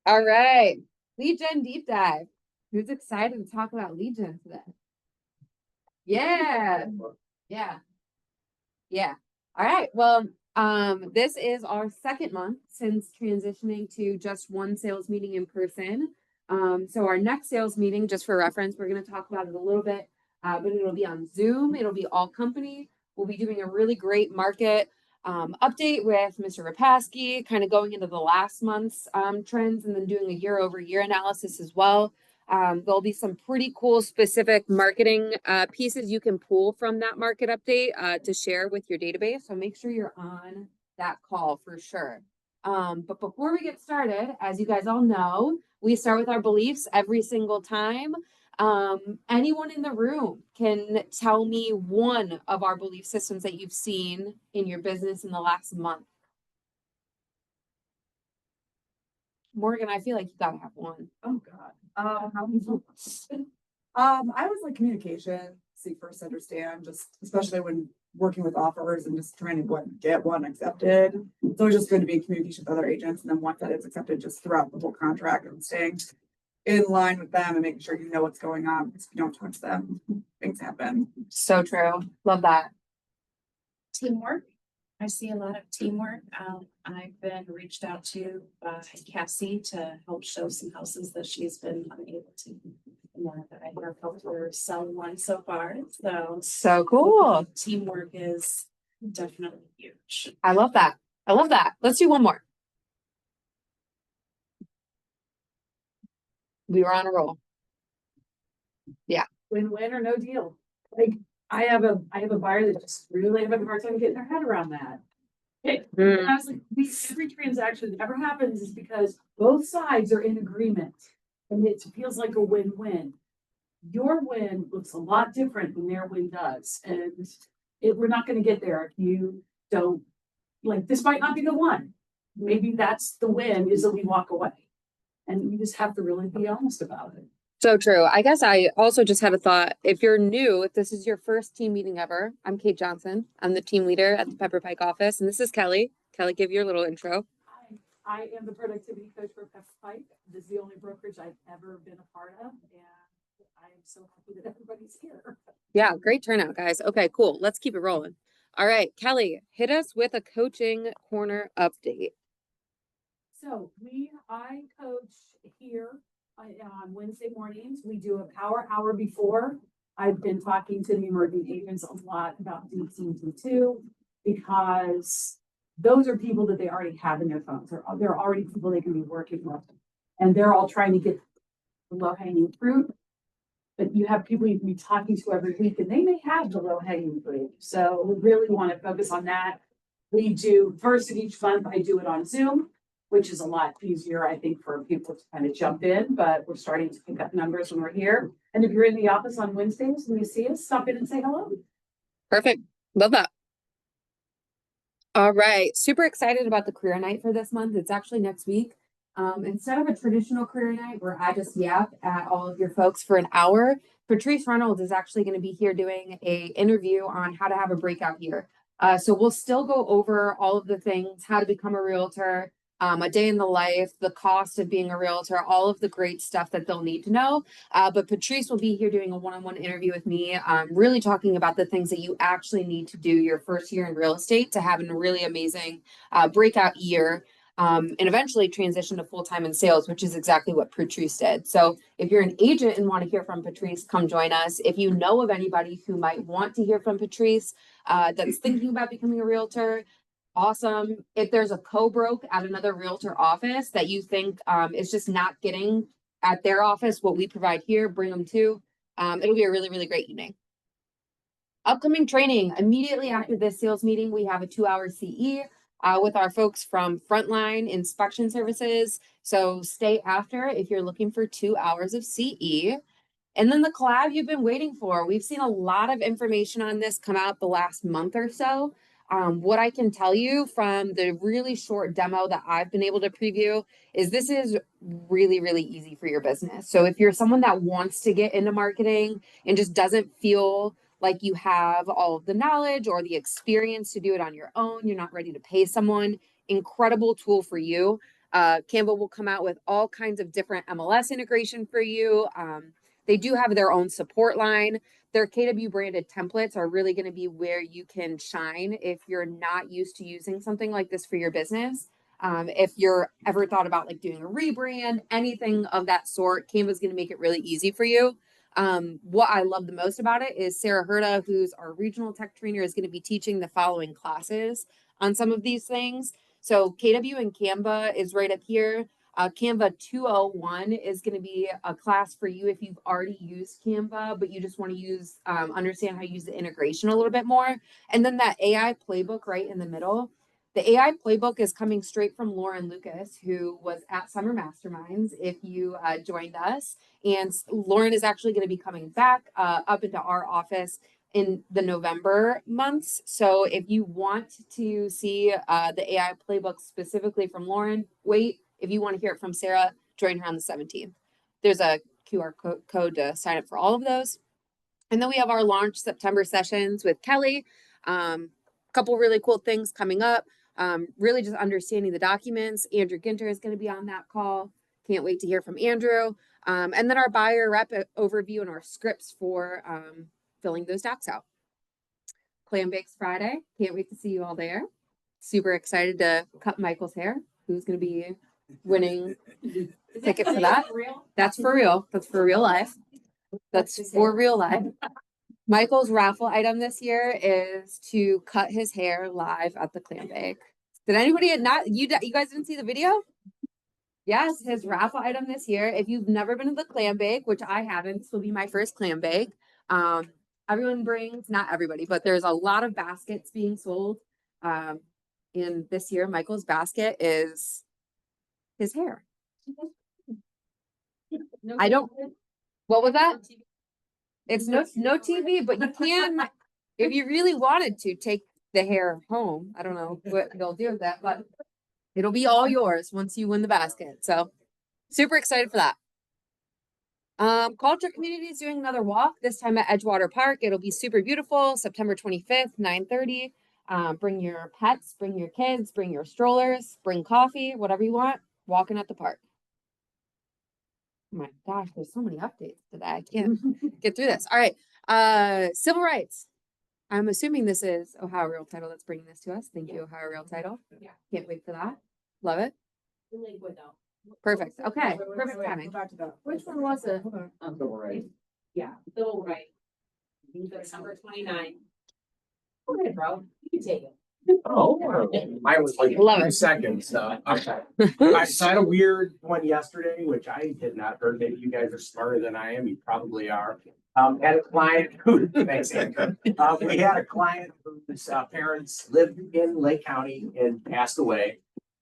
All right. Lead gen deep dive. Who's excited to talk about lead gen today? Yeah. Yeah. Yeah. All right. Well, this is our second month since transitioning to just one sales meeting in person. So our next sales meeting, just for reference, we're going to talk about it a little bit, but it'll be on Zoom. It'll be all company. We'll be doing a really great market update with Mr. Rapaski, kind of going into the last month's trends and then doing a year over year analysis as well. There'll be some pretty cool specific marketing pieces you can pull from that market update to share with your database. So make sure you're on that call for sure. But before we get started, as you guys all know, we start with our beliefs every single time. Anyone in the room can tell me one of our belief systems that you've seen in your business in the last month. Morgan, I feel like you gotta have one. Oh God. I was like communication, seek first, understand, just especially when working with offers and just trying to get one accepted. It's always just good to be in communication with other agents, and then once that is accepted, just throughout the whole contract and staying in line with them and making sure you know what's going on, because if you don't touch them, things happen. So true. Love that. Teamwork. I see a lot of teamwork. I've been reached out to by Cassie to help show some houses that she's been unable to. And I have helped her sell one so far. So cool. Teamwork is definitely huge. I love that. I love that. Let's do one more. We were on a roll. Yeah. Win-win or no deal. Like I have a buyer that just really having a hard time getting their head around that. And I was like, every transaction that ever happens is because both sides are in agreement and it feels like a win-win. Your win looks a lot different than their win does. And we're not going to get there if you don't, like, this might not be the one. Maybe that's the win, is that we walk away. And you just have to really be honest about it. So true. I guess I also just had a thought. If you're new, if this is your first team meeting ever, I'm Kate Johnson. I'm the team leader at the Pepper Pike office. And this is Kelly. Kelly, give your little intro. I am the productivity coach for Pepper Pike. This is the only brokerage I've ever been a part of. And I am so happy that everybody's here. Yeah, great turnout, guys. Okay, cool. Let's keep it rolling. All right, Kelly, hit us with a coaching corner update. So I coach here on Wednesday mornings. We do a power hour before. I've been talking to the emerging agents a lot about DT2 because those are people that they already have in their phones. They're already people they can be working with. And they're all trying to get the low-hanging fruit. But you have people you can be talking to every week, and they may have the low-hanging fruit. So we really want to focus on that. We do first of each month, I do it on Zoom, which is a lot easier, I think, for people to kind of jump in, but we're starting to pick up numbers when we're here. And if you're in the office on Wednesdays and you see us, stop in and say hello. Perfect. Love that. All right. Super excited about the career night for this month. It's actually next week. Instead of a traditional career night where I just yap at all of your folks for an hour, Patrice Reynolds is actually going to be here doing a interview on how to have a breakout year. So we'll still go over all of the things, how to become a realtor, a day in the life, the cost of being a realtor, all of the great stuff that they'll need to know. But Patrice will be here doing a one-on-one interview with me, really talking about the things that you actually need to do your first year in real estate to have a really amazing breakout year. And eventually transition to full-time in sales, which is exactly what Patrice did. So if you're an agent and want to hear from Patrice, come join us. If you know of anybody who might want to hear from Patrice that's thinking about becoming a realtor, awesome. If there's a co-broke at another realtor office that you think is just not getting at their office what we provide here, bring them too. It'll be a really, really great evening. Upcoming training. Immediately after this sales meeting, we have a 2-hour CE with our folks from Frontline Inspection Services. So stay after if you're looking for 2 hours of CE. And then the collab you've been waiting for. We've seen a lot of information on this come out the last month or so. What I can tell you from the really short demo that I've been able to preview is this is really, really easy for your business. So if you're someone that wants to get into marketing and just doesn't feel like you have all of the knowledge or the experience to do it on your own, you're not ready to pay someone, incredible tool for you. Canva will come out with all kinds of different MLS integration for you. They do have their own support line. Their KW branded templates are really going to be where you can shine if you're not used to using something like this for your business. If you're ever thought about like doing a rebrand, anything of that sort, Canva is going to make it really easy for you. What I love the most about it is Sarah Herda, who's our regional tech trainer, is going to be teaching the following classes on some of these things. So KW and Canva is right up here. Canva 201 is going to be a class for you if you've already used Canva, but you just want to use, understand how to use the integration a little bit more. And then that AI playbook right in the middle. The AI playbook is coming straight from Lauren Lucas, who was at Summer Masterminds if you joined us. And Lauren is actually going to be coming back up into our office in the November months. So if you want to see the AI playbook specifically from Lauren, wait. If you want to hear it from Sarah, join her on the 17th. There's a QR code to sign up for all of those. And then we have our launch September sessions with Kelly. Couple really cool things coming up. Really just understanding the documents. Andrew Ginter is going to be on that call. Can't wait to hear from Andrew. And then our buyer rep overview and our scripts for filling those docs out. Clam Bakes Friday. Can't wait to see you all there. Super excited to cut Michael's hair. Who's going to be winning ticket for that? That's for real. That's for real life. That's for real life. Michael's raffle item this year is to cut his hair live at the clam bake. Did anybody you guys didn't see the video? Yes, his raffle item this year. If you've never been to the clam bake, which I haven't, this will be my first clam bake. Everyone brings, not everybody, but there's a lot of baskets being sold. And this year, Michael's basket is his hair. What was that? It's no TV, but you can, if you really wanted to, take the hair home. I don't know what they'll do with that, but it'll be all yours once you win the basket. So super excited for that. Culture Community is doing another walk, this time at Edgewater Park. It'll be super beautiful, September 25th, 9:30. Bring your pets, bring your kids, bring your strollers, bring coffee, whatever you want, walking at the park. Oh my gosh, there's so many updates today. I can't get through this. All right. Civil rights. I'm assuming this is Ohio Real Title that's bringing this to us. Thank you, Ohio Real Title. Yeah. Can't wait for that. Love it. Lakewood though. Perfect. Okay. Wait, Perfect go timing. back to that. Which one was it? Civil rights. Yeah, Civil right. December 29. Okay, bro, you can take it. Oh, mine was like Love it. 2 seconds, so, okay. I saw a weird one yesterday, which I had not heard. Maybe you guys are smarter than I am. You probably are. Had a client who, thanks, Andrew. We had a client whose parents lived in Lake County and passed away.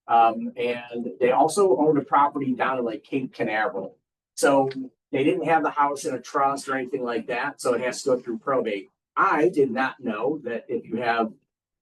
And they also owned a property down in like Cape Canaveral. So they didn't have the house in a trust or anything like that. So it has to go through probate. I did not know that if you have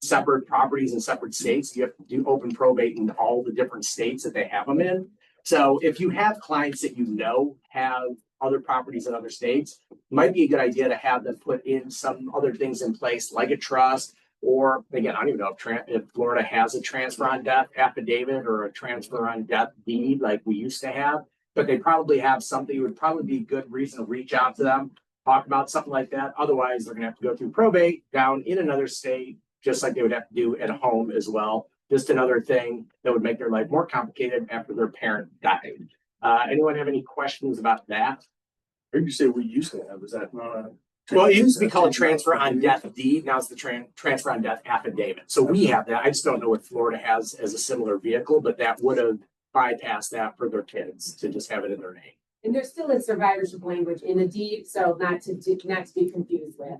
separate properties in separate states, you have to do open probate in all the different states that they have them in. So if you have clients that you know have other properties in other states, it might be a good idea to have them put in some other things in place, like a trust, or again, I don't even know if Florida has a transfer on death affidavit or a transfer on death deed like we used to have, but they probably have something. It would probably be a good reason to reach out to them, talk about something like that. Otherwise, they're gonna have to go through probate down in another state, just like they would have to do at home as well. Just another thing that would make their life more complicated after their parent died. Anyone have any questions about that? Or you say we used to have, is that not? Well, it used to be called a transfer on death deed. Now it's the transfer on death affidavit. So we have that. I just don't know what Florida has as a similar vehicle, but that would have bypassed that for their kids to just have it in their name. And there's still a survivorship language in the deed, so not to be confused with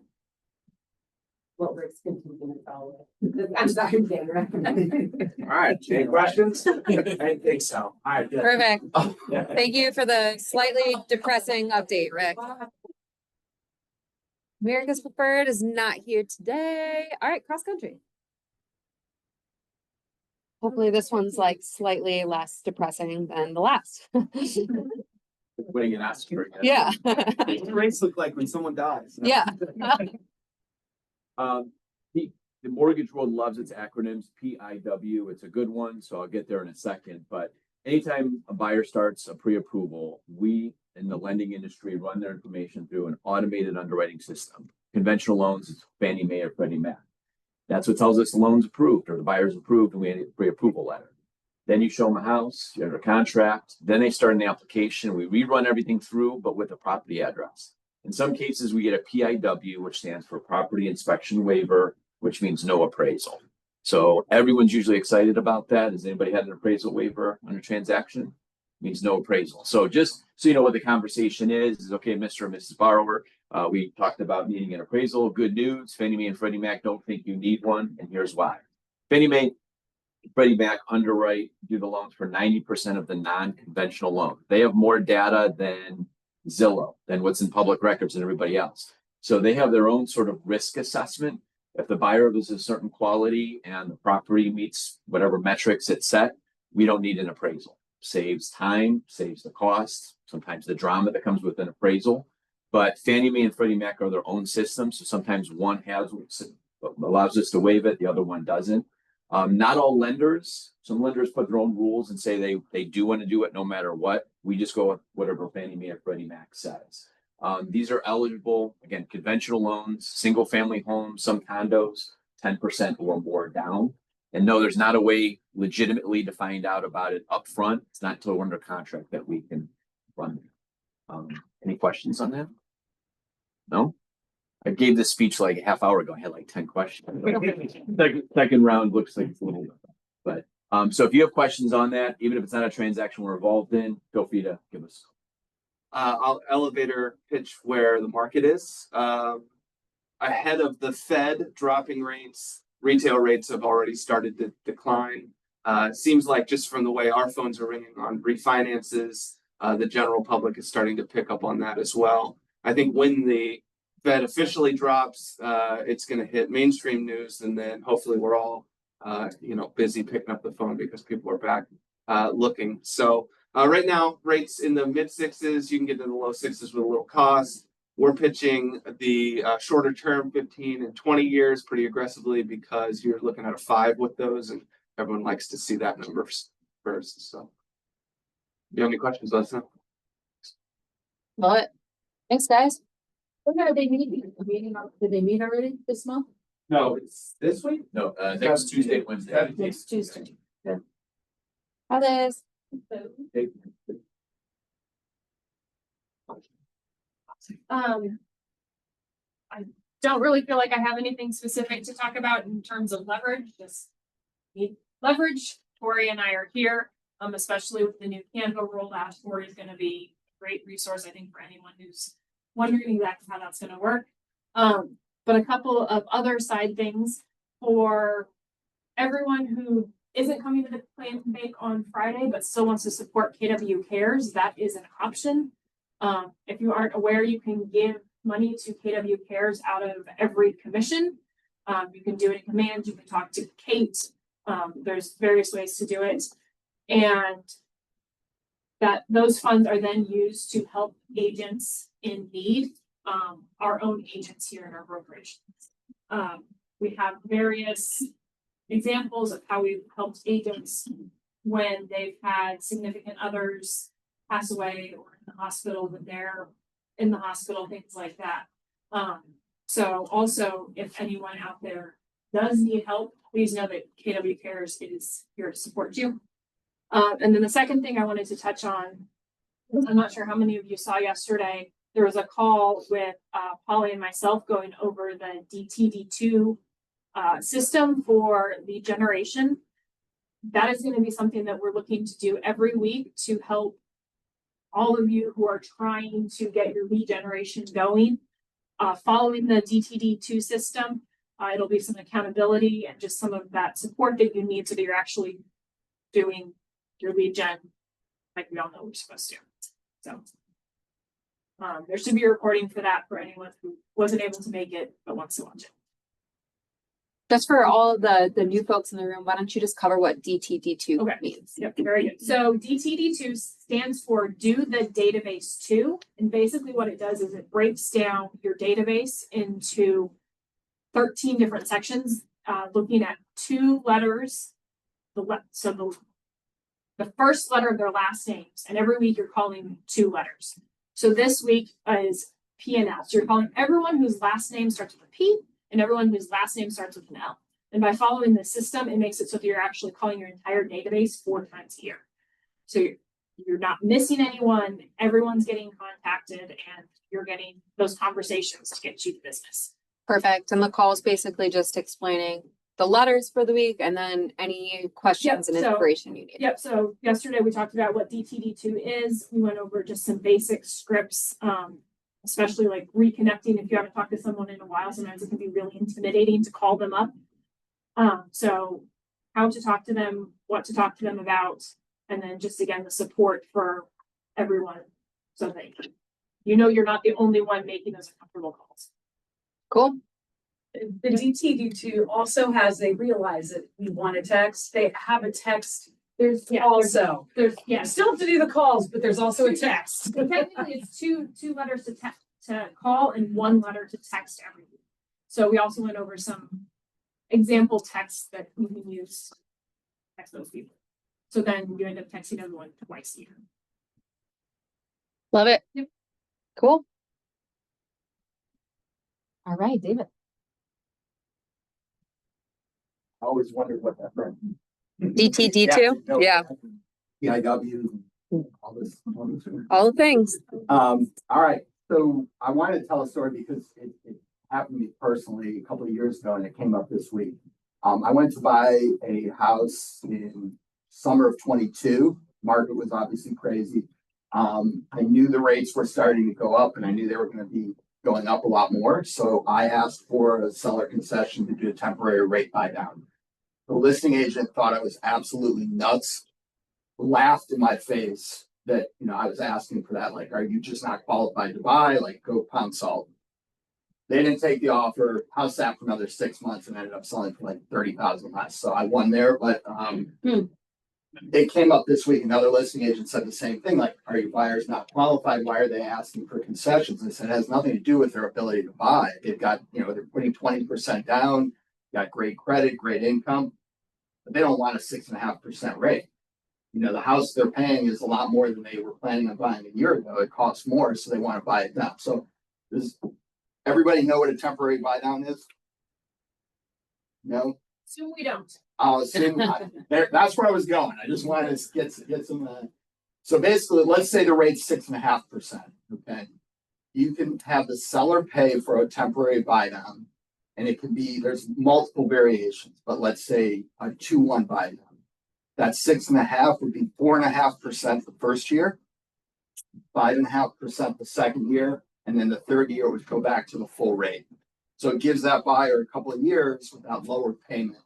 what we're confusing about with. I'm sorry, Dan, right? All right. Any questions? I didn't think so. All right. Good. Perfect. Yeah. Thank you for the slightly depressing update, Rick. America's Preferred is not here today. All right, cross country. Hopefully this one's like slightly less depressing than the last. Winning an Oscar again. Yeah. What do race look like when someone dies? Yeah. The mortgage world loves its acronyms, PIW. It's a good one, so I'll get there in a second. But anytime a buyer starts a pre-approval, we in the lending industry run their information through an automated underwriting system. Conventional loans is Fannie Mae or Freddie Mac. That's what tells us the loan's approved or the buyer's approved, and we have a pre-approval letter. Then you show them a house, you're under contract. Then they start an application. We rerun everything through, but with a property address. In some cases, we get a PIW, which stands for Property Inspection Waiver, which means no appraisal. So everyone's usually excited about that. Has anybody had an appraisal waiver on a transaction? Means no appraisal. So just so you know what the conversation is okay, Mr. and Mrs. Borrower, we talked about needing an appraisal. Good news, Fannie Mae and Freddie Mac don't think you need one, and here's why. Fannie Mae, Freddie Mac underwrite, do the loans for 90% of the non-conventional loans. They have more data than Zillow, than what's in public records and everybody else. So they have their own sort of risk assessment. If the buyer is a certain quality and the property meets whatever metrics it's set, we don't need an appraisal. Saves time, saves the cost, sometimes the drama that comes with an appraisal. But Fannie Mae and Freddie Mac are their own systems. So sometimes one has allows us to waive it, the other one doesn't. Not all lenders, some lenders put their own rules and say they do want to do it no matter what. We just go with whatever Fannie Mae or Freddie Mac says. These are eligible, again, conventional loans, single family homes, some condos, 10% or more down. And no, there's not a way legitimately to find out about it up front. It's not until we're under contract that we can run. Any questions on that? No? I gave this speech like a half hour ago. I had like 10 questions. Second round looks like it's a little different. But so if you have questions on that, even if it's not a transaction we're involved in, feel free to give us. I'll elevator pitch where the market is. Ahead of the Fed dropping rates, retail rates have already started to decline. Seems like just from the way our phones are ringing on refinances, the general public is starting to pick up on that as well. I think when the Fed officially drops, it's going to hit mainstream news, and then hopefully we're all, busy picking up the phone because people are back looking. So right now, rates in the mid sixes, you can get to the low sixes with a little cost. We're pitching the shorter term 15 and 20 years pretty aggressively because you're looking at a 5 with those, and everyone likes to see that number first. So, if you have any questions, let us know. Love it. Thanks, guys. When are they meeting? Did they meet already this month? No, it's this week. No, next Tuesday, Wednesday. Next Tuesday. Good. Hi, Liz. I don't really feel like I have anything specific to talk about in terms of leverage, just need leverage. Tori and I are here, especially with the new Canva rollout. Tori is going to be a great resource, I think, for anyone who's wondering exactly how that's going to work. But a couple of other side things for everyone who isn't coming to the Plan to Bake on Friday, but still wants to support KW Cares, that is an option. If you aren't aware, you can give money to KW Cares out of every commission. You can do it in command, you can talk to Kate. There's various ways to do it. And that those funds are then used to help agents in need, our own agents here in our brokerage. We have various examples of how we've helped agents when they've had significant others pass away or in the hospital, when they're in the hospital, things like that. So also, if anyone out there does need help, please know that KW Cares is here to support you. And then the second thing I wanted to touch on, I'm not sure how many of you saw yesterday, there was a call with Polly and myself going over the DTD2 system for lead generation. That is going to be something that we're looking to do every week to help all of you who are trying to get your lead generation going. Following the DTD2 system, it'll be some accountability and just some of that support that you need so that you're actually doing your lead gen like we all know we're supposed to. So there should be a recording for that for anyone who wasn't able to make it but wants to watch it. Just for all the new folks in the room, why don't you just cover what DTD2 means? Yep, very good. So DTD2 stands for Do the Database To, and basically what it does is it breaks down your database into 13 different sections, looking at 2 letters. So the the first letter of their last names, and every week you're calling 2 letters. So this week is P and L. So you're calling everyone whose last name starts with a P and everyone whose last name starts with an L. And by following the system, it makes it so that you're actually calling your entire database 4 times a year. So you're not missing anyone, everyone's getting contacted, and you're getting those conversations to get you the business. Perfect. And the call is basically just explaining the letters for the week and then any questions and so- inspiration you need. Yep, so yesterday we talked about what DTD2 is. We went over just some basic scripts, especially like reconnecting. If you haven't talked to someone in a while, sometimes it can be really intimidating to call them up. So how to talk to them, what to talk to them about, and then just again, the support for everyone. So that you're not the only one making those uncomfortable calls. Cool. The DTD2 also has, they realize that we want a text, they have a text also. There's, You still have to do the calls, but there's also a text. So technically it's two letters to call and 1 letter to text every week. So we also went over some example texts that we can use to text those people. So then you end up texting everyone twice a year. Love it. Yep. Cool. All right, David. I always wondered what that meant. DTD2? Yeah. PIW, all this. All the things. All right, so I wanted to tell a story because it happened to me personally a couple of years ago and it came up this week. I went to buy a house in summer of 22. Market was obviously crazy. I knew the rates were starting to go up and I knew they were going to be going up a lot more. So I asked for a seller concession to do a temporary rate buy down. The listing agent thought I was absolutely nuts, laughed in my face that, I was asking for that. Like, are you just not qualified to buy? Like, go pound salt. They didn't take the offer. House sat for another 6 months and ended up selling for like 30,000 less. So I won there, but it came up this week. Another listing agent said the same thing. Like, are your buyers not qualified? Why are they asking for concessions? I said, it has nothing to do with their ability to buy. They've got, they're putting 20% down, got great credit, great income, but they don't want a 6.5% rate. The house they're paying is a lot more than they were planning on buying a year ago. It costs more, so they want to buy it down. So does everybody know what a temporary buy down is? No? Assume we don't. I'll assume that's where I was going. I just wanted to get some. So basically, let's say the rate's 6.5%. Okay, you can have the seller pay for a temporary buy down, and it can be there's multiple variations. But let's say a 2-1 buy down. That 6.5 would be 4.5% the first year, 5.5% the second year, and then the third year would go back to the full rate. So it gives that buyer a couple of years without lower payment.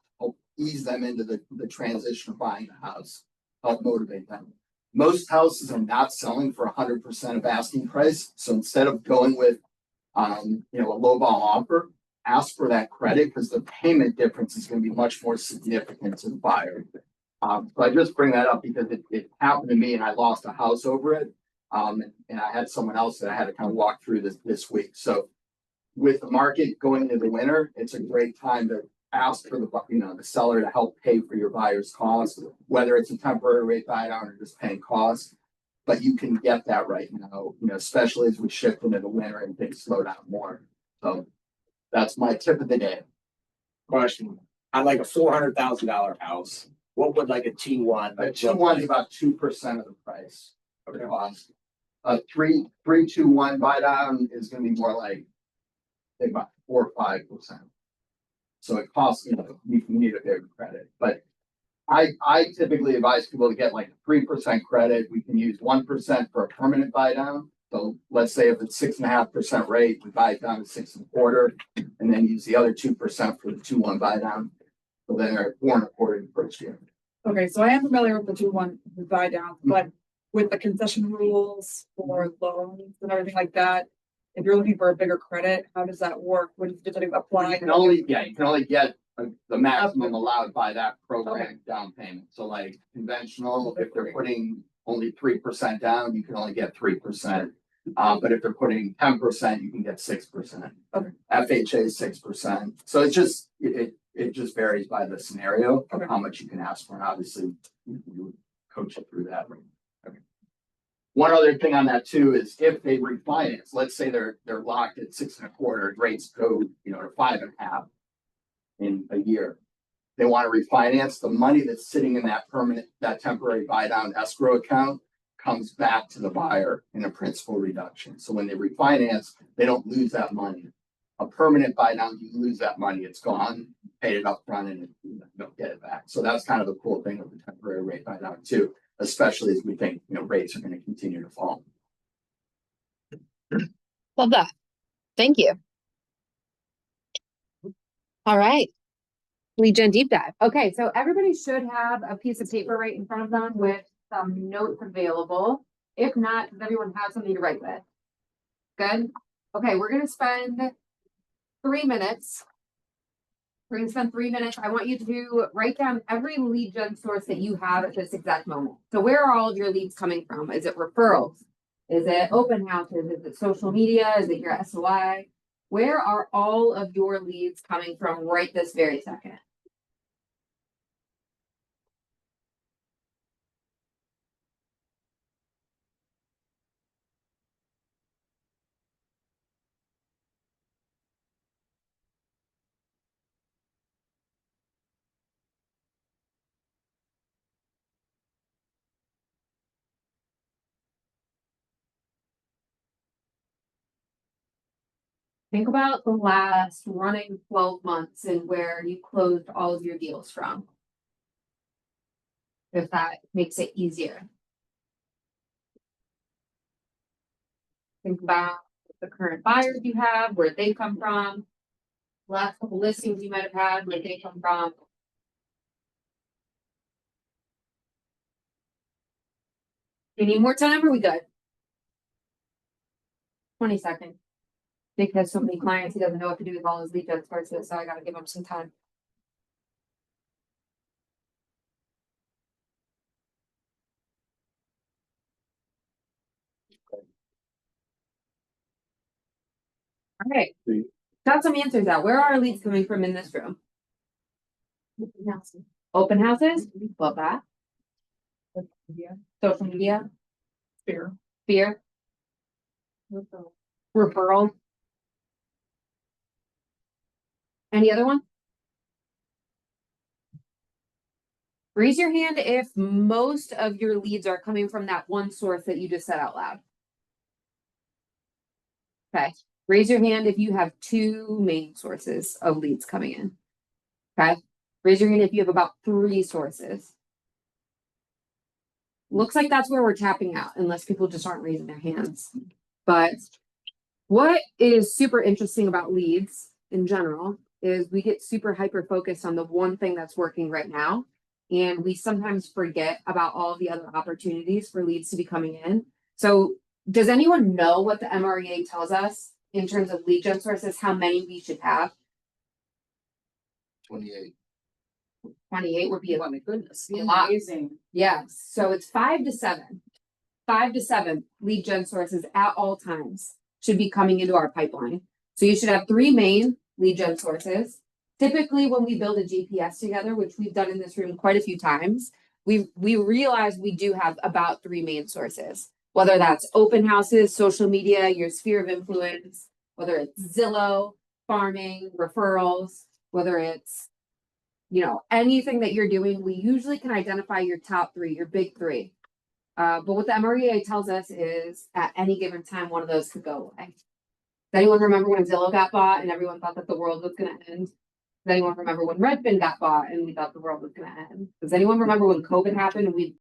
Ease them into the transition of buying the house, help motivate them. Most houses are not selling for 100% of asking price. So instead of going with, a lowball offer, ask for that credit because the payment difference is going to be much more significant to the buyer. So I just bring that up because it happened to me and I lost a house over it. And I had someone else that I had to kind of walk through this week. So with the market going into the winter, it's a great time to ask for the seller to help pay for your buyer's costs, whether it's a temporary rate buy down or just paying costs. But you can get that right now, especially as we shift into the winter and things slow down more. So that's my tip of the day. Question, on like a $400,000 house, what would like a T1? A T1 is about 2% of the price of the cost. A 3-2-1 buy down is going to be more like about 4 or 5%. So it costs, you need a bigger credit. But I typically advise people to get like 3% credit. We can use 1% for a permanent buy down. So let's say if it's 6.5% rate, we buy it down to 6.25, and then use the other 2% for the 2-1 buy down. So then they're at 4.25 the first year. Okay, so I am familiar with the 2-1 buy down, but with the concession rules for loans and everything like that, if you're looking for a bigger credit, how does that work? Would you apply? You can only get the maximum allowed by that program down payment. So like conventional, if they're putting only 3% down, you can only get 3%. But if they're putting 10%, you can get 6%. Okay. FHA is 6%. So it just varies by the scenario of Okay. how much you can ask for. And obviously, coach you through that. One other thing on that too is if they refinance, let's say they're locked at 6.25, rates go, you know, to 5.5 in a year. They want to refinance, the money that's sitting in that temporary buy down escrow account comes back to the buyer in a principal reduction. So when they refinance, they don't lose that money. A permanent buy down, you lose that money, it's gone, paid it up front and you don't get it back. So that's kind of the cool thing of the temporary rate buy down too, especially as we think, you know, rates are going to continue to fall. Love that. Thank you. All right. Lead gen deep dive. Okay, so everybody should have a piece of paper right in front of them with some notes available. If not, does everyone have something to write with? Good. Okay, we're gonna spend 3 minutes. We're gonna spend 3 minutes. I want you to write down every lead gen source that you have at this exact moment. So where are all of your leads coming from? Is it referrals? Is it open houses? Is it social media? Is it your SOI? Where are all of your leads coming from right this very second? Think about the last running 12 months and where you closed all of your deals from. If that makes it easier. Think about the current buyers you have, where they come from. Last couple listings you might have had, where they come from. You need more time, or are we good? 20 seconds. Nick has so many clients, he doesn't know what to do with all his lead gen sources, so I gotta give him some time. All right, got some answers out. Where are our leads coming from in this room? Open houses, love that. Social media, Fair. fear, referral. Any other one? Raise your hand if most of your leads are coming from that one source that you just said out loud. Okay, raise your hand if you have 2 main sources of leads coming in. Okay, raise your hand if you have about 3 sources. Looks like that's where we're tapping out, unless people just aren't raising their hands. But what is super interesting about leads in general is we get super hyper focused on the one thing that's working right now. And we sometimes forget about all the other opportunities for leads to be coming in. So does anyone know what the MREA tells us in terms of lead gen sources, how many we should have? 28. 28 would be Oh my goodness. a lot. Amazing. Yes, so it's 5 to 7. 5 to 7 lead gen sources at all times should be coming into our pipeline. So you should have 3 main lead gen sources. Typically, when we build a GPS together, which we've done in this room quite a few times, we realize we do have about 3 main sources, whether that's open houses, social media, your sphere of influence, whether it's Zillow, farming, referrals, whether it's, you know, anything that you're doing, we usually can identify your top 3, your big 3. But what the MREA tells us is at any given time, one of those could go away. Does anyone remember when Zillow got bought and everyone thought that the world was going to end? Does anyone remember when Redfin got bought and we thought the world was going to end? Does anyone remember when COVID happened and we